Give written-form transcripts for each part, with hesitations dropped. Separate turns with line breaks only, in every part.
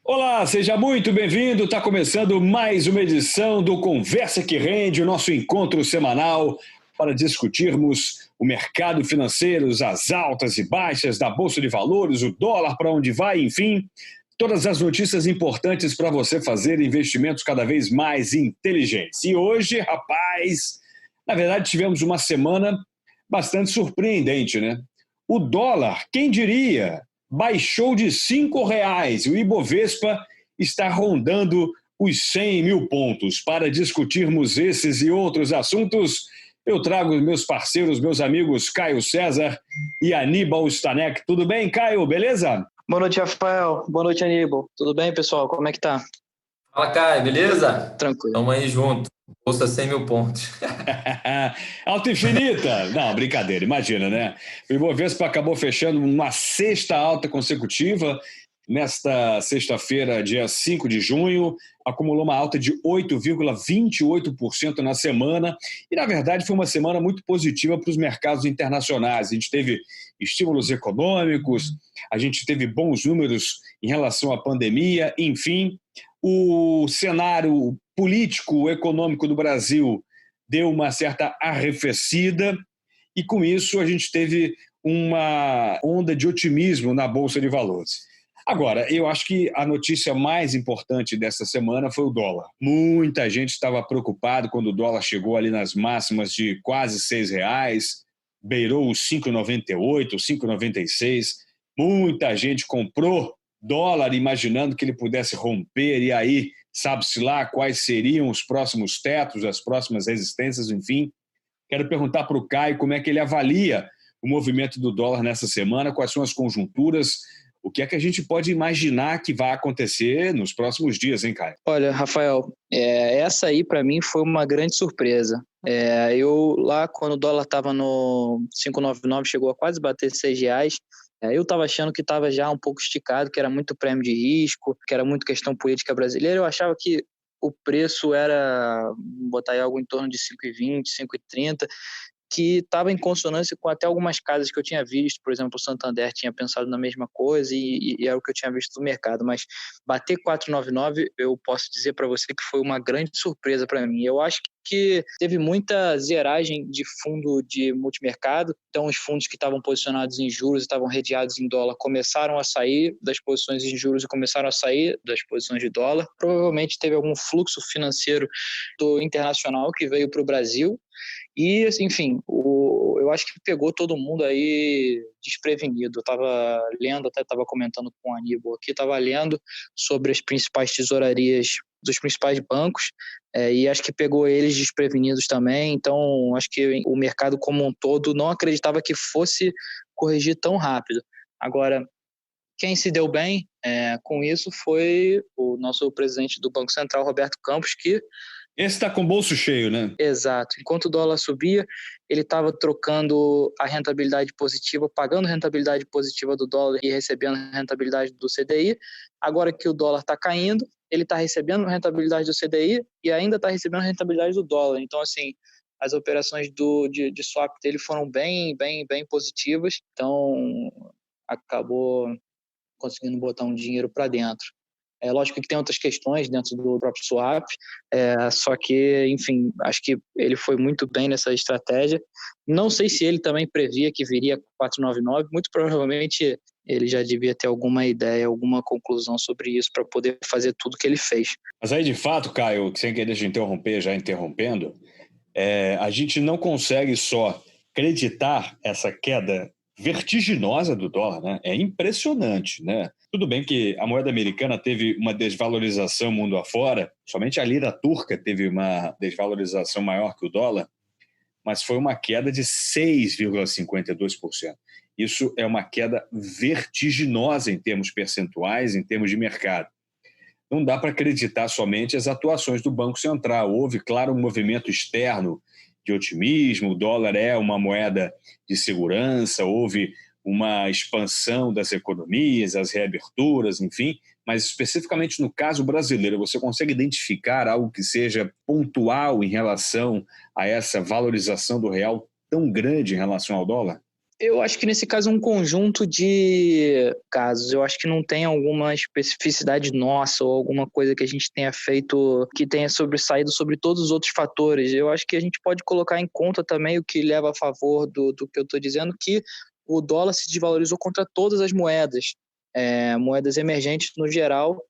Olá, seja muito bem-vindo. Está começando mais uma edição do Conversa que Rende, o nosso encontro semanal para discutirmos o mercado financeiro, as altas e baixas da Bolsa de Valores, o dólar para onde vai, enfim, todas as notícias importantes para você fazer investimentos cada vez mais inteligentes. E hoje, rapaz, na verdade tivemos uma semana bastante surpreendente, né? O dólar, quem diria, baixou de R$ 5 e o Ibovespa está rondando os 100 mil pontos. Para discutirmos esses e outros assuntos, eu trago meus parceiros, meus amigos Caio César e Aníbal Stanek. Tudo bem, Caio? Beleza?
Boa noite, Rafael. Boa noite, Aníbal. Tudo bem, pessoal? Como é que tá?
Fala, Caio, beleza?
Tranquilo.
Tamo aí junto. Bolsa 100 mil pontos.
Alta infinita! Não, brincadeira, imagina, né? O Ibovespa acabou fechando uma sexta alta consecutiva. Nesta sexta-feira, dia 5 de junho, acumulou uma alta de 8,28% na semana. E, na verdade, foi uma semana muito positiva para os mercados internacionais. A gente teve estímulos econômicos, a gente teve bons números em relação à pandemia, enfim. O cenário político, econômico do Brasil deu uma certa arrefecida e, com isso, a gente teve uma onda de otimismo na Bolsa de Valores. Agora, eu acho que a notícia mais importante dessa semana foi o dólar. Muita gente estava preocupada quando o dólar chegou ali nas máximas de quase R$ 6, beirou os 5,98, 5,96. Muita gente comprou dólar imaginando que ele pudesse romper e aí sabe-se lá quais seriam os próximos tetos, as próximas resistências, enfim. Quero perguntar para o Caio como é que ele avalia o movimento do dólar nessa semana, quais são as conjunturas, o que é que a gente pode imaginar que vai acontecer nos próximos dias, hein, Caio?
Olha, Rafael, essa aí para mim foi uma grande surpresa. Eu lá, quando o dólar estava no 5,99, chegou a quase bater R$ 6, eu estava achando que estava já um pouco esticado, que era muito prêmio de risco, que era muito questão política brasileira. Eu achava que o preço era, botar aí algo em torno de 5,20, 5,30, que estava em consonância com até algumas casas que eu tinha visto. Por exemplo, o Santander tinha pensado na mesma coisa e é o que eu tinha visto no mercado, mas bater 4,99, eu posso dizer para você que foi uma grande surpresa para mim. Eu acho que teve muita zeragem de fundo de multimercado, então os fundos que estavam posicionados em juros e estavam redeados em dólar começaram a sair das posições em juros e começaram a sair das posições de dólar. Provavelmente teve algum fluxo financeiro do internacional que veio para o Brasil. E, enfim, eu acho que pegou todo mundo aí desprevenido. Eu estava lendo, até estava comentando com o Aníbal aqui, estava lendo sobre as principais tesourarias dos principais bancos, e acho que pegou eles desprevenidos também. Então, acho que o mercado como um todo não acreditava que fosse corrigir tão rápido. Agora, quem se deu bem com isso foi o nosso presidente do Banco Central, Roberto Campos, que...
Esse está com o bolso cheio, né?
Exato. Enquanto o dólar subia, ele estava trocando a rentabilidade positiva, pagando rentabilidade positiva do dólar e recebendo rentabilidade do CDI. Agora que o dólar está caindo, ele está recebendo rentabilidade do CDI e ainda está recebendo rentabilidade do dólar. Então, assim, as operações de swap dele foram bem positivas. Então, acabou conseguindo botar um dinheiro para dentro. É lógico que tem outras questões dentro do próprio swap, só que, enfim, acho que ele foi muito bem nessa estratégia. Não sei se ele também previa que viria 4,99, muito provavelmente ele já devia ter alguma ideia, alguma conclusão sobre isso para poder fazer tudo que ele fez.
Mas aí, de fato, Caio, sem querer te interromper, já interrompendo, a gente não consegue só acreditar essa queda vertiginosa do dólar, né? É impressionante, né? Tudo bem que a moeda americana teve uma desvalorização mundo afora, somente a lira turca teve uma desvalorização maior que o dólar, mas foi uma queda de 6,52%. Isso é uma queda vertiginosa em termos percentuais, em termos de mercado. Não dá para acreditar somente as atuações do Banco Central. Houve, claro, um movimento externo de otimismo, o dólar é uma moeda de segurança, houve uma expansão das economias, as reaberturas, enfim, mas especificamente no caso brasileiro, você consegue identificar algo que seja pontual em relação a essa valorização do real tão grande em relação ao dólar?
Eu acho que nesse caso é um conjunto de casos. Eu acho que não tem alguma especificidade nossa ou alguma coisa que a gente tenha feito que tenha sobressaído sobre todos os outros fatores. Eu acho que a gente pode colocar em conta também o que leva a favor do que eu estou dizendo, que o dólar se desvalorizou contra todas as moedas, moedas emergentes no geral.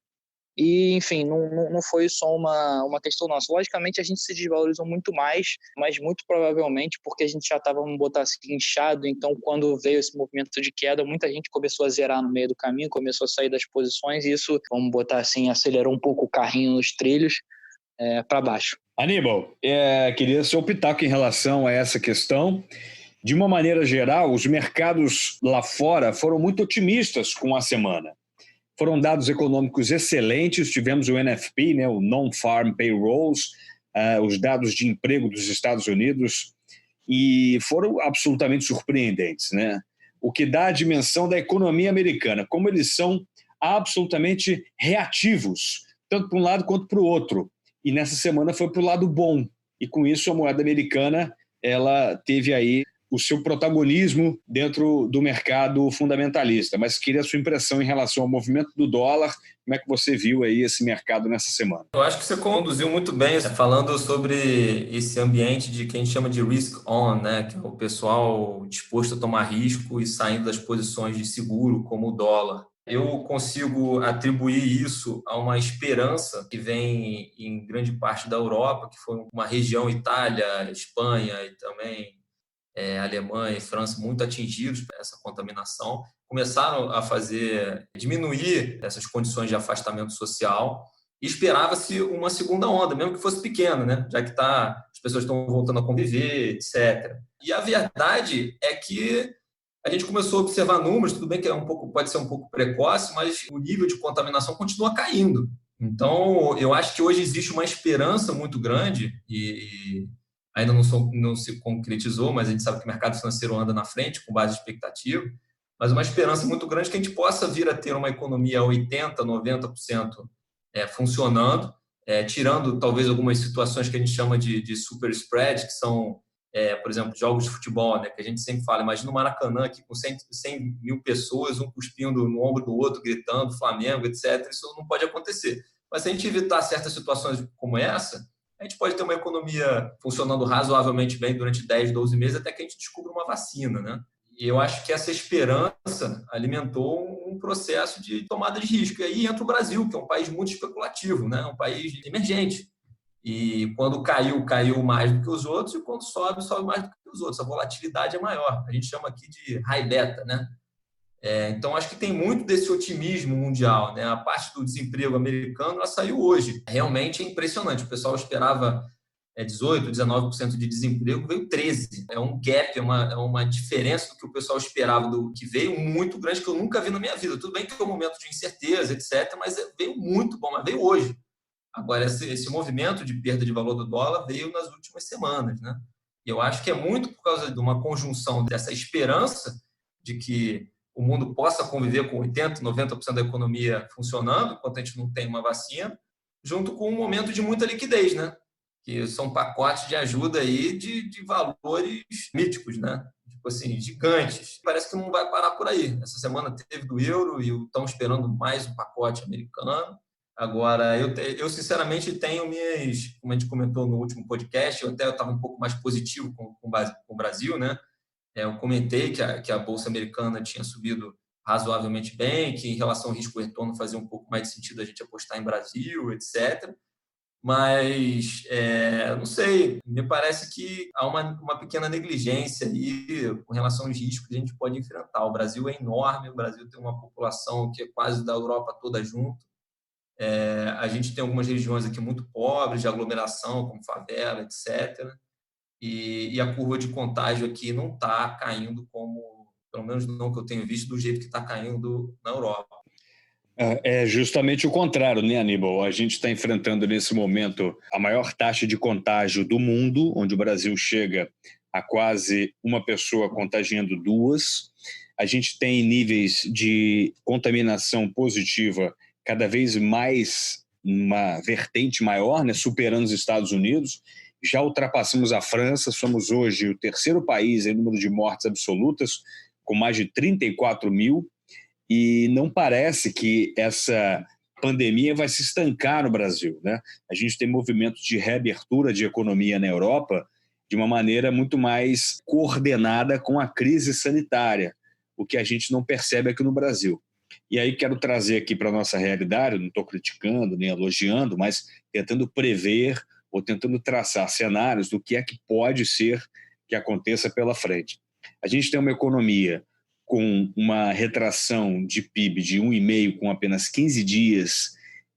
E, enfim, não foi só uma questão nossa. Logicamente, a gente se desvalorizou muito mais, mas muito provavelmente porque a gente já estava, vamos botar assim, inchado. Então, quando veio esse movimento de queda, muita gente começou a zerar no meio do caminho, começou a sair das posições, e isso, vamos botar assim, acelerou um pouco o carrinho nos trilhos para baixo.
Aníbal, queria seu pitaco em relação a essa questão. De uma maneira geral, os mercados lá fora foram muito otimistas com a semana. Foram dados econômicos excelentes, tivemos o NFP, né, o Non-Farm Payrolls, os dados de emprego dos Estados Unidos, e foram absolutamente surpreendentes, né? O que dá a dimensão da economia americana, como eles são absolutamente reativos, tanto para um lado quanto para o outro. E nessa semana foi para o lado bom, e com isso a moeda americana ela teve aí o seu protagonismo dentro do mercado fundamentalista. Mas queria a sua impressão em relação ao movimento do dólar, como é que você viu aí esse mercado nessa semana?
Eu acho que você conduziu muito bem, falando sobre esse ambiente de que a gente chama de risk on, né? Que é o pessoal disposto a tomar risco e saindo das posições de seguro, como o dólar. Eu consigo atribuir isso a uma esperança que vem em grande parte da Europa, que foi uma região, Itália, Espanha e também Alemanha e França, muito atingidos por essa contaminação, começaram a diminuir essas condições de afastamento social e esperava-se uma segunda onda, mesmo que fosse pequena, né? Já que as pessoas estão voltando a conviver, etc. E a verdade é que a gente começou a observar números, tudo bem que pode ser um pouco precoce, mas o nível de contaminação continua caindo. Então, eu acho que hoje existe uma esperança muito grande e ainda não se concretizou, mas a gente sabe que o mercado financeiro anda na frente com base de expectativa, mas uma esperança muito grande que a gente possa vir a ter uma economia a 80%, 90% funcionando, tirando talvez algumas situações que a gente chama de super spread, que são, por exemplo, jogos de futebol, né, que a gente sempre fala, imagina o Maracanã aqui com 100 mil pessoas, um cuspindo no ombro do outro, gritando Flamengo, etc. Isso não pode acontecer. Mas se a gente evitar certas situações como essa, a gente pode ter uma economia funcionando razoavelmente bem durante 10, 12 meses até que a gente descubra uma vacina, né? E eu acho que essa esperança alimentou um processo de tomada de risco. E aí entra o Brasil, que é um país muito especulativo, né? Um país emergente. E quando caiu mais do que os outros, e quando sobe mais do que os outros. A volatilidade é maior. A gente chama aqui de high beta, né? Então, acho que tem muito desse otimismo mundial, né? A parte do desemprego americano, ela saiu hoje. Realmente é impressionante. O pessoal esperava 18%, 19% de desemprego, veio 13%. É um gap, é uma diferença do que o pessoal esperava, do que veio muito grande, que eu nunca vi na minha vida. Tudo bem que é um momento de incerteza, etc., mas veio muito bom, mas veio hoje. Agora, esse movimento de perda de valor do dólar veio nas últimas semanas, né? E eu acho que é muito por causa de uma conjunção dessa esperança de que o mundo possa conviver com 80%, 90% da economia funcionando, enquanto a gente não tem uma vacina, junto com um momento de muita liquidez, né? Que são pacotes de ajuda aí de valores míticos, né? Tipo assim, gigantes. Parece que não vai parar por aí. Essa semana teve do euro e estão esperando mais um pacote americano. Agora, eu sinceramente tenho como a gente comentou no último podcast, eu estava um pouco mais positivo com o Brasil, né? Eu comentei que a Bolsa Americana tinha subido razoavelmente bem, que em relação ao risco-retorno fazia um pouco mais de sentido a gente apostar em Brasil, etc. Mas, não sei, me parece que há uma pequena negligência aí com relação aos riscos que a gente pode enfrentar. O Brasil é enorme, o Brasil tem uma população que é quase da Europa toda junto. A gente tem algumas regiões aqui muito pobres, de aglomeração, como favela, etc. E a curva de contágio aqui não está caindo como, pelo menos não que eu tenho visto, do jeito que está caindo na Europa.
É justamente o contrário, né, Aníbal? A gente está enfrentando nesse momento a maior taxa de contágio do mundo, onde o Brasil chega a quase uma pessoa contagiando duas. A gente tem níveis de contaminação positiva cada vez mais, uma vertente maior, né, superando os Estados Unidos. já ultrapassamos a França, somos hoje o terceiro país em número de mortes absolutas, com mais de 34 mil, e não parece que essa pandemia vai se estancar no Brasil, né? A gente tem movimentos de reabertura de economia na Europa de uma maneira muito mais coordenada com a crise sanitária, o que a gente não percebe aqui no Brasil. E aí quero trazer aqui para a nossa realidade, não estou criticando nem elogiando, mas tentando prever ou tentando traçar cenários do que é que pode ser que aconteça pela frente. A gente tem uma economia com uma retração de PIB de 1,5% com apenas 15 dias,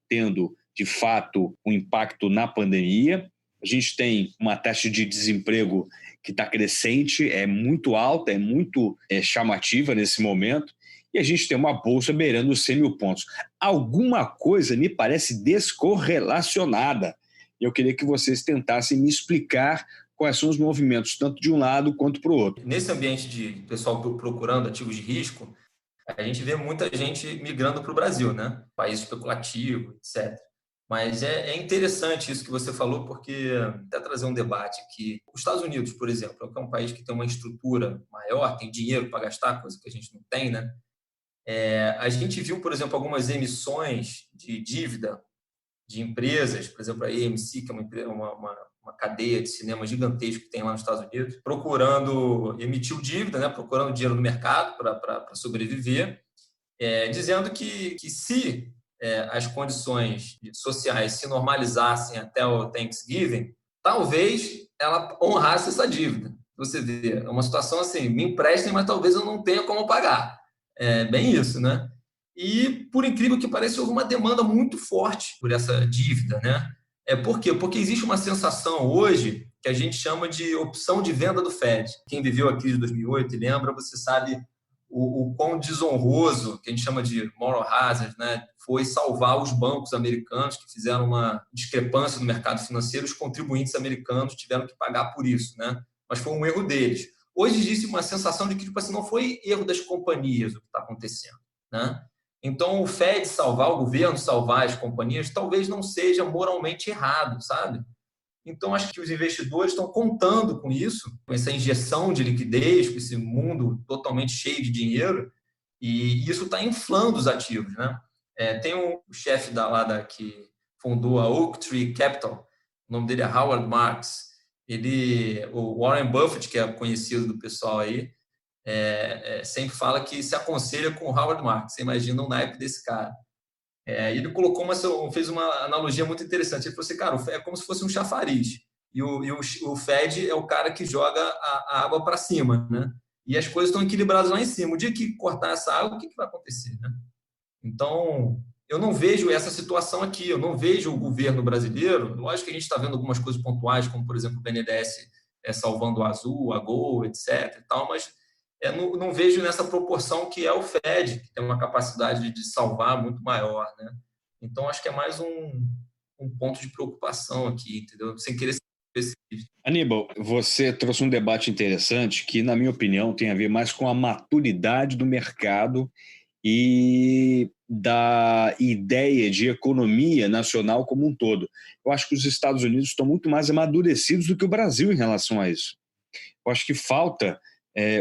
tendo, de fato, um impacto na pandemia. A gente tem uma taxa de desemprego que está crescente, é muito alta, é muito chamativa nesse momento, e a gente tem uma bolsa beirando os 100 mil pontos. Alguma coisa me parece descorrelacionada. Eu queria que vocês tentassem me explicar quais são os movimentos, tanto de um lado quanto para o outro.
Nesse ambiente de pessoal procurando ativos de risco, a gente vê muita gente migrando para o Brasil, né? País especulativo, etc. Mas é interessante isso que você falou, porque até trazer um debate aqui. Os Estados Unidos, por exemplo, é um país que tem uma estrutura maior, tem dinheiro para gastar, coisa que a gente não tem, né? A gente viu, por exemplo, algumas emissões de dívida de empresas, por exemplo, a AMC, que é uma cadeia de cinema gigantesca que tem lá nos Estados Unidos, procurando, emitiu dívida, né, procurando dinheiro no mercado para sobreviver, dizendo que se as condições sociais se normalizassem até o Thanksgiving, talvez ela honrasse essa dívida. Você vê, é uma situação assim, me emprestem, mas talvez eu não tenha como pagar. É bem isso, né? E, por incrível que pareça, houve uma demanda muito forte por essa dívida, né? Por quê? Porque existe uma sensação hoje que a gente chama de opção de venda do Fed. Quem viveu a crise de 2008 e lembra, você sabe o quão desonroso, que a gente chama de moral hazard, né? Foi salvar os bancos americanos que fizeram uma discrepância no mercado financeiro, os contribuintes americanos tiveram que pagar por isso, né? Mas foi um erro deles. Hoje existe uma sensação de que tipo assim, não foi erro das companhias o que está acontecendo, né? Então, o Fed salvar, o governo salvar as companhias, talvez não seja moralmente errado, sabe? Então, acho que os investidores estão contando com isso, com essa injeção de liquidez, com esse mundo totalmente cheio de dinheiro, e isso está inflando os ativos, né? Tem um chefe que fundou a Oak Tree Capital, o nome dele é Howard Marks. O Warren Buffett, que é conhecido do pessoal aí, sempre fala que se aconselha com o Howard Marks. Você imagina o naipe desse cara. Ele fez uma analogia muito interessante. Ele falou assim, cara, é como se fosse um chafariz. E o Fed é o cara que joga a água para cima, né? E as coisas estão equilibradas lá em cima. O dia que cortar essa água, o que vai acontecer, né? Então, eu não vejo essa situação aqui. Eu não vejo o governo brasileiro. Lógico que a gente está vendo algumas coisas pontuais, como, por exemplo, o BNDES salvando o Azul, a Gol, etc. E tal, mas não vejo nessa proporção que é o Fed, que tem uma capacidade de salvar muito maior, né? Então, acho que é mais um ponto de preocupação aqui, entendeu? Sem querer ser pessimista.
Aníbal, você trouxe um debate interessante que, na minha opinião, tem a ver mais com a maturidade do mercado e da ideia de economia nacional como um todo. Eu acho que os Estados Unidos estão muito mais amadurecidos do que o Brasil em relação a isso. Eu acho que falta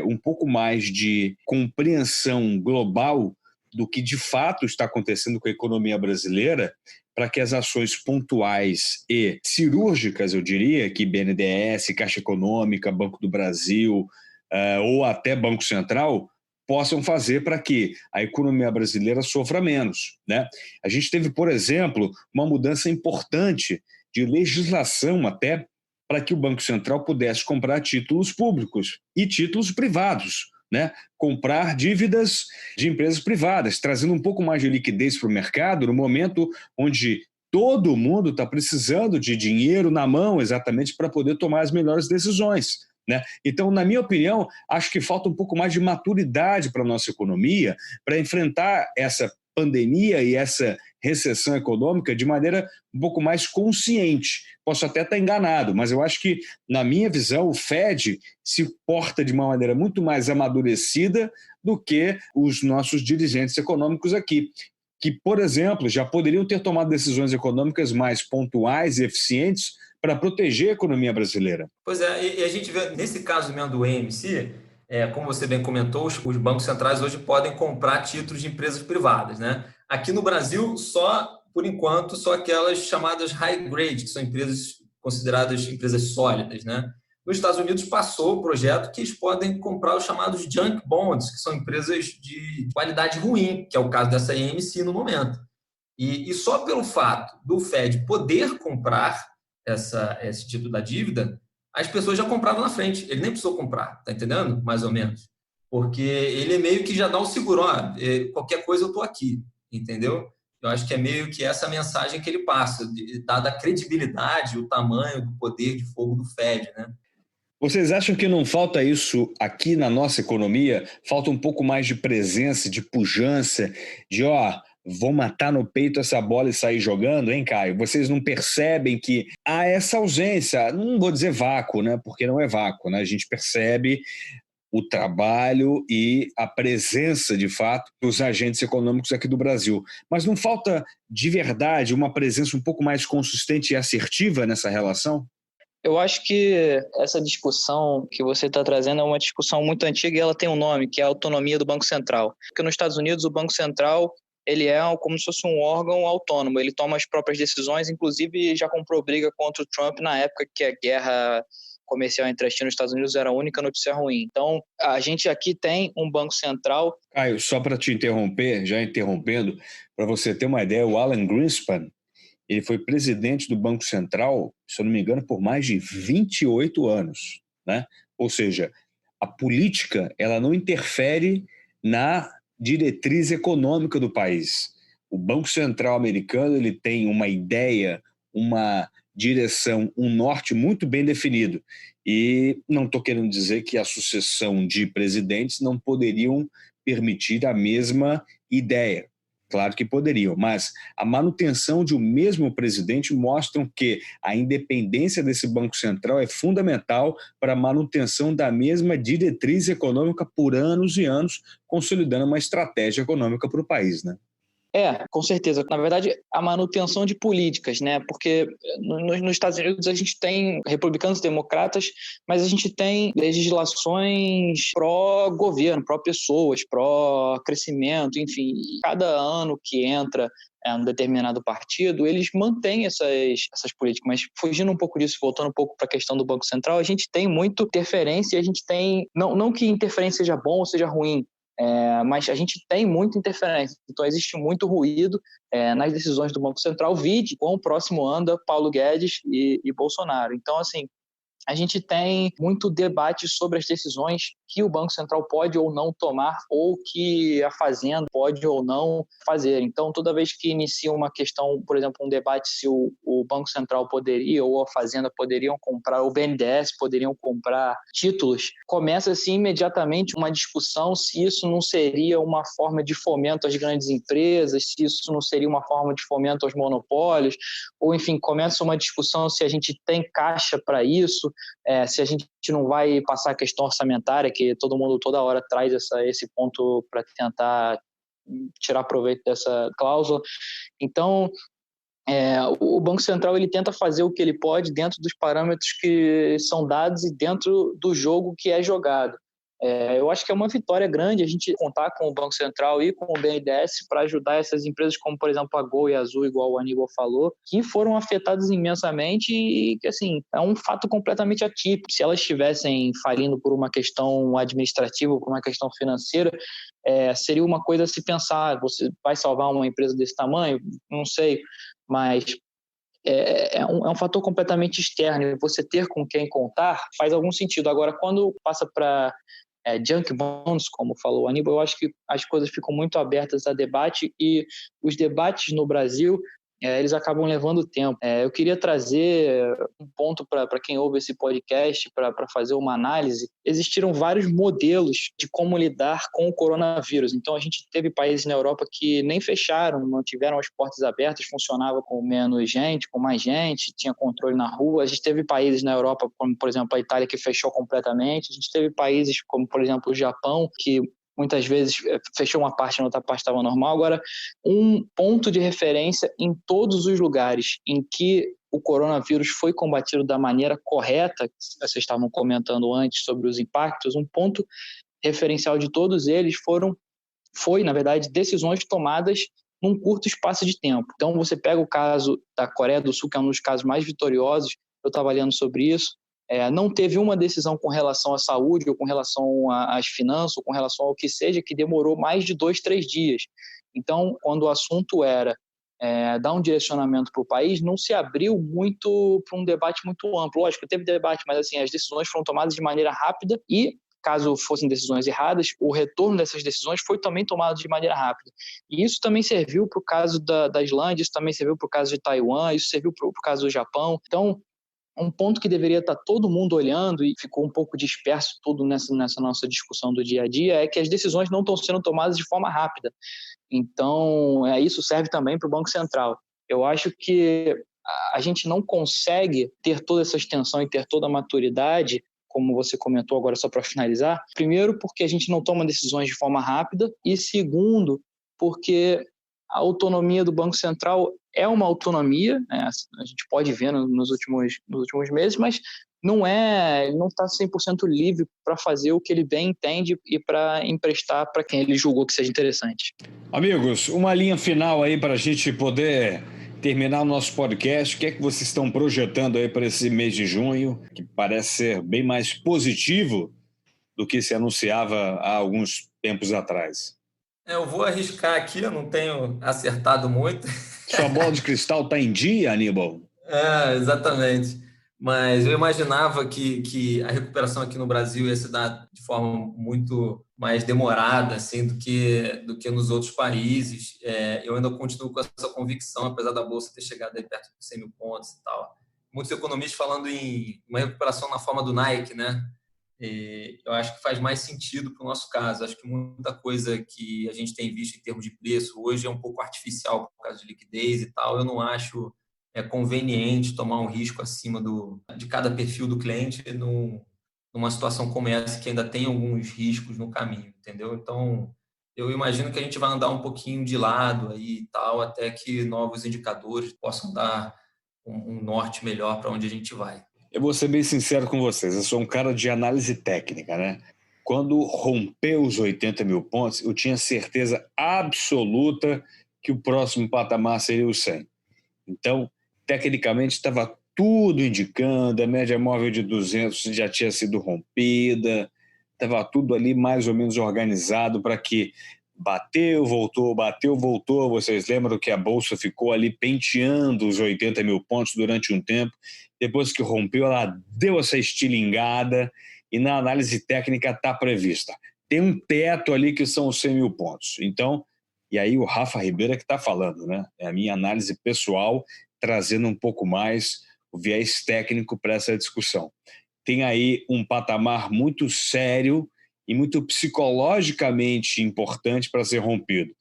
um pouco mais de compreensão global do que de fato está acontecendo com a economia brasileira, para que as ações pontuais e cirúrgicas, eu diria, que BNDES, Caixa Econômica, Banco do Brasil ou até Banco Central, possam fazer para que a economia brasileira sofra menos, né? A gente teve, por exemplo, uma mudança importante de legislação até para que o Banco Central pudesse comprar títulos públicos e títulos privados, né? Comprar dívidas de empresas privadas, trazendo um pouco mais de liquidez para o mercado no momento onde todo mundo está precisando de dinheiro na mão exatamente para poder tomar as melhores decisões, né? Então, na minha opinião, acho que falta um pouco mais de maturidade para a nossa economia para enfrentar essa pandemia e essa recessão econômica de maneira um pouco mais consciente. Posso até estar enganado, mas eu acho que, na minha visão, o Fed se porta de uma maneira muito mais amadurecida do que os nossos dirigentes econômicos aqui. que, por exemplo, já poderiam ter tomado decisões econômicas mais pontuais e eficientes para proteger a economia brasileira.
Pois é, e a gente vê, nesse caso mesmo do EMC, como você bem comentou, os bancos centrais hoje podem comprar títulos de empresas privadas, né? Aqui no Brasil, por enquanto, só aquelas chamadas high grade, que são empresas consideradas empresas sólidas, né? Nos Estados Unidos passou o projeto que eles podem comprar os chamados junk bonds, que são empresas de qualidade ruim, que é o caso dessa EMC no momento. E só pelo fato do Fed poder comprar esse título da dívida, as pessoas já compravam na frente. Ele nem precisou comprar, tá entendendo? Mais ou menos. Porque ele meio que já dá um seguro, qualquer coisa eu estou aqui, entendeu? Eu acho que é meio que essa mensagem que ele passa, dada a credibilidade, o tamanho do poder de fogo do Fed, né?
Vocês acham que não falta isso aqui na nossa economia? Falta um pouco mais de presença, de pujança, de vou matar no peito essa bola e sair jogando, hein, Caio? Vocês não percebem que há essa ausência, não vou dizer vácuo, né? Porque não é vácuo, né? A gente percebe o trabalho e a presença, de fato, dos agentes econômicos aqui do Brasil. Mas não falta, de verdade, uma presença um pouco mais consistente e assertiva nessa relação?
Eu acho que essa discussão que você está trazendo é uma discussão muito antiga e ela tem um nome, que é a autonomia do Banco Central. Porque nos Estados Unidos, o Banco Central ele é como se fosse um órgão autônomo, ele toma as próprias decisões, inclusive já comprou briga contra o Trump na época que a guerra comercial entre a China e os Estados Unidos era a única notícia ruim. Então, a gente aqui tem um Banco Central...
Caio, só para te interromper, já interrompendo, para você ter uma ideia, o Alan Greenspan, ele foi presidente do Banco Central, se eu não me engano, por mais de 28 anos, né? Ou seja, a política ela não interfere na diretriz econômica do país. O Banco Central americano ele tem uma ideia, uma direção, um norte muito bem definido. E não estou querendo dizer que a sucessão de presidentes não poderiam permitir a mesma ideia. Claro que poderiam, mas a manutenção de um mesmo presidente mostram que a independência desse Banco Central é fundamental para a manutenção da mesma diretriz econômica por anos e anos, consolidando uma estratégia econômica para o país, né?
Com certeza. Na verdade, a manutenção de políticas, né? Porque nos Estados Unidos a gente tem republicanos e democratas, mas a gente tem legislações pró-governo, pró-pessoas, pró-crescimento, enfim. Cada ano que entra um determinado partido, eles mantêm essas políticas. Mas fugindo um pouco disso, voltando um pouco para a questão do Banco Central, a gente tem muito interferência, a gente tem... Não que interferência seja bom ou seja ruim, mas a gente tem muita interferência, então existe muito ruído nas decisões do Banco Central, vide quão próximo anda Paulo Guedes e Bolsonaro. Então, assim, a gente tem muito debate sobre as decisões que o Banco Central pode ou não tomar ou que a Fazenda pode ou não fazer. Então, toda vez que inicia uma questão, por exemplo, um debate se o Banco Central poderia ou a Fazenda poderiam comprar, o BNDES poderiam comprar títulos, começa-se imediatamente uma discussão se isso não seria uma forma de fomento às grandes empresas, se isso não seria uma forma de fomento aos monopólios, ou, enfim, começa uma discussão se a gente tem caixa para isso, se a gente não vai passar a questão orçamentária, que todo mundo toda hora traz esse ponto para tentar tirar proveito dessa cláusula. Então, o Banco Central ele tenta fazer o que ele pode dentro dos parâmetros que são dados e dentro do jogo que é jogado. Eu acho que é uma vitória grande a gente contar com o Banco Central e com o BNDES para ajudar essas empresas como, por exemplo, a Gol e a Azul, igual o Aníbal falou, que foram afetadas imensamente e que, assim, é um fato completamente atípico. Se elas estivessem falindo por uma questão administrativa, por uma questão financeira, seria uma coisa a se pensar, você vai salvar uma empresa desse tamanho? Não sei, mas... É um fator completamente externo e você ter com quem contar faz algum sentido. Agora, quando passa para junk bonds, como falou o Aníbal, eu acho que as coisas ficam muito abertas a debate e os debates no Brasil, eles acabam levando tempo. Eu queria trazer um ponto para quem ouve esse podcast, para fazer uma análise. Existiram vários modelos de como lidar com o coronavírus. Então, a gente teve países na Europa que nem fecharam, mantiveram as portas abertas, funcionava com menos gente, com mais gente, tinha controle na rua. A gente teve países na Europa, como, por exemplo, a Itália, que fechou completamente. A gente teve países como, por exemplo, o Japão, que muitas vezes fechou uma parte, na outra parte estava normal. Agora, um ponto de referência em todos os lugares em que o coronavírus foi combatido da maneira correta, vocês estavam comentando antes sobre os impactos, um ponto referencial de todos eles foi, na verdade, decisões tomadas num curto espaço de tempo. Então, você pega o caso da Coreia do Sul, que é um dos casos mais vitoriosos, eu estava lendo sobre isso, não teve uma decisão com relação à saúde, ou com relação às finanças, ou com relação ao que seja, que demorou mais de 2, 3 dias. Então, quando o assunto era dar um direcionamento para o país, não se abriu muito para um debate muito amplo. Lógico, teve debate, mas assim, as decisões foram tomadas de maneira rápida e, caso fossem decisões erradas, o retorno dessas decisões foi também tomado de maneira rápida. E isso também serviu para o caso da Islândia, isso também serviu para o caso de Taiwan, isso serviu para o caso do Japão. Então, um ponto que deveria estar todo mundo olhando e ficou um pouco disperso tudo nessa nossa discussão do dia a dia é que as decisões não estão sendo tomadas de forma rápida. Então, isso serve também para o Banco Central. Eu acho que a gente não consegue ter toda essa extensão e ter toda a maturidade, como você comentou agora, só para finalizar. Primeiro, porque a gente não toma decisões de forma rápida, e segundo, porque a autonomia do Banco Central é uma autonomia, né? A gente pode ver nos últimos meses, mas ele não está 100% livre para fazer o que ele bem entende e para emprestar para quem ele julgou que seja interessante.
Amigos, uma linha final aí para a gente poder terminar o nosso podcast. O que é que vocês estão projetando aí para esse mês de junho, que parece ser bem mais positivo do que se anunciava há alguns tempos atrás?
Eu vou arriscar aqui, eu não tenho acertado muito.
Sua bola de cristal está em dia, Aníbal?
Exatamente. Mas eu imaginava que a recuperação aqui no Brasil ia se dar de forma muito mais demorada assim, do que nos outros países. Eu ainda continuo com essa convicção, apesar da Bolsa ter chegado aí perto de 100 mil pontos e tal. Muitos economistas falando em uma recuperação na forma do Nike, né? Eu acho que faz mais sentido para o nosso caso. Acho que muita coisa que a gente tem visto em termos de preço hoje é um pouco artificial por causa de liquidez e tal. Eu não acho conveniente tomar um risco acima de cada perfil do cliente numa situação como essa que ainda tem alguns riscos no caminho, entendeu? Então, eu imagino que a gente vai andar um pouquinho de lado aí e tal, até que novos indicadores possam dar um norte melhor para onde a gente vai.
Eu vou ser bem sincero com vocês, eu sou um cara de análise técnica, né? Quando rompeu os 80 mil pontos, eu tinha certeza absoluta que o próximo patamar seria o 100. Então, tecnicamente, estava tudo indicando, a média móvel de 200 já tinha sido rompida, estava tudo ali mais ou menos organizado para que bateu, voltou, vocês lembram que a Bolsa ficou ali penteando os 80 mil pontos durante um tempo, depois que rompeu ela deu essa estilingada e na análise técnica está prevista. Tem um teto ali que são os 100 mil pontos. Então, e aí o Rafa Ribeiro que está falando, né? É a minha análise pessoal, trazendo um pouco mais o viés técnico para essa discussão. Tem aí um patamar muito sério e muito psicologicamente importante para ser rompido.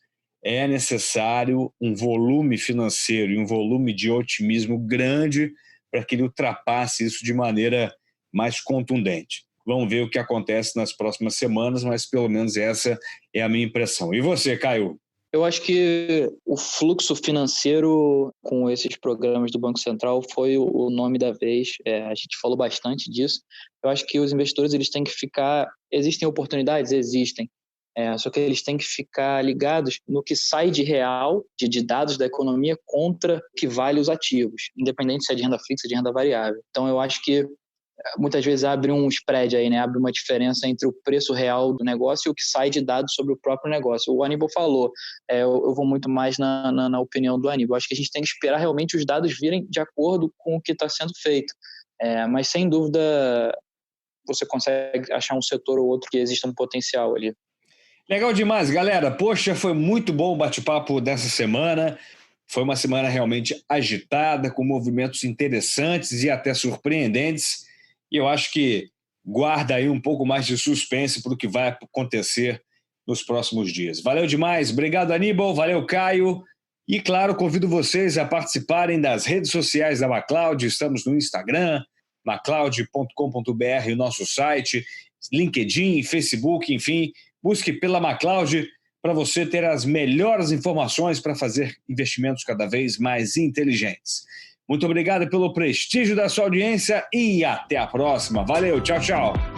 É necessário um volume financeiro e um volume de otimismo grande para que ele ultrapasse isso de maneira mais contundente. Vamos ver o que acontece nas próximas semanas, mas pelo menos essa é a minha impressão. E você, Caio?
Eu acho que o fluxo financeiro com esses programas do Banco Central foi o nome da vez. A gente falou bastante disso. Eu acho que os investidores eles têm que ficar... Existem oportunidades? Existem. Só que eles têm que ficar ligados no que sai de real, de dados da economia, contra o que vale os ativos, independente se é de renda fixa ou de renda variável. Então, eu acho que muitas vezes abre um spread aí, né? Abre uma diferença entre o preço real do negócio e o que sai de dados sobre o próprio negócio. O Aníbal falou, eu vou muito mais na opinião do Aníbal. Acho que a gente tem que esperar realmente os dados virem de acordo com o que está sendo feito. Mas, sem dúvida, você consegue achar um setor ou outro que exista um potencial ali.
Legal demais, galera. Poxa, foi muito bom o bate-papo dessa semana. Foi uma semana realmente agitada, com movimentos interessantes e até surpreendentes. E eu acho que guarda aí um pouco mais de suspense para o que vai acontecer nos próximos dias. Valeu demais. Obrigado, Aníbal. Valeu, Caio. E, claro, convido vocês a participarem das redes sociais da McCloud. Estamos no Instagram, macloud.com.br, o nosso site, LinkedIn, Facebook, enfim. busque pela MacLeod para você ter as melhores informações para fazer investimentos cada vez mais inteligentes. Muito obrigado pelo prestígio da sua audiência e até a próxima. Valeu, tchau, tchau.